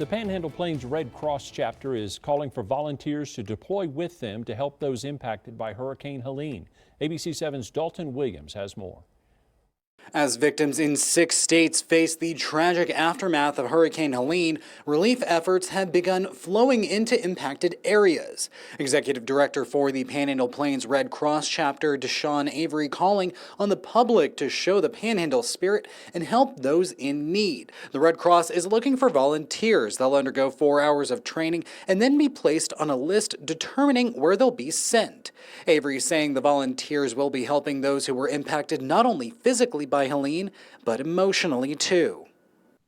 The Panhandle Plains Red Cross chapter is calling for volunteers to deploy with them to help those impacted by Hurricane Helene. ABC 7's Dalton Williams has more. As victims in 6 states face the tragic aftermath of Hurricane Helene, relief efforts have begun flowing into impacted areas. Executive Director for the Panhandle Plains Red Cross chapter, Deshawn Avery, calling on the public to show the Panhandle spirit and help those in need. The Red Cross is looking for volunteers. They'll undergo 4 hours of training and then be placed on a list determining where they'll be sent. Avery saying the volunteers will be helping those who were impacted not only physically by Helene, but emotionally too.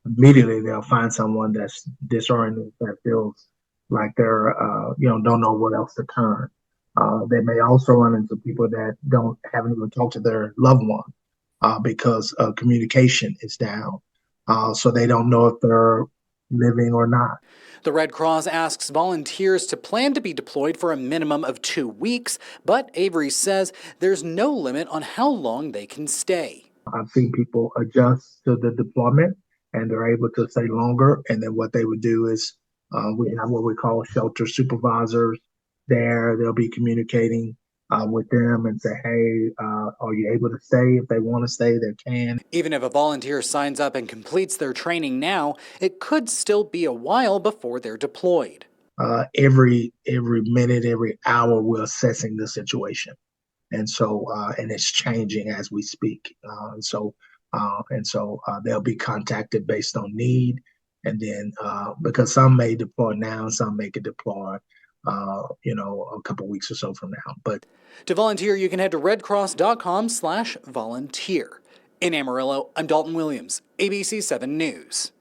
Immediately they'll find someone that's disoriented, that feels like they're, don't know where else to turn. They may also run into people that haven't even talked to their loved one because communication is down. So they don't know if they're living or not. The Red Cross asks volunteers to plan to be deployed for a minimum of 2 weeks, but Avery says there's no limit on how long they can stay. I've seen people adjust to the deployment and they're able to stay longer. And then what they would do is we have what we call shelter supervisors there. They'll be communicating with them and say, hey, are you able to stay? If they want to stay, they can. Even if a volunteer signs up and completes their training now, it could still be a while before they're deployed. Every minute, every hour, we're assessing the situation. And so, and it's changing as we speak. So they'll be contacted based on need. And then, because some may deploy now, some may get deployed, a couple weeks or so from now. But to volunteer, you can head to redcross.com/volunteer. In Amarillo, I'm Dalton Williams, ABC 7 News.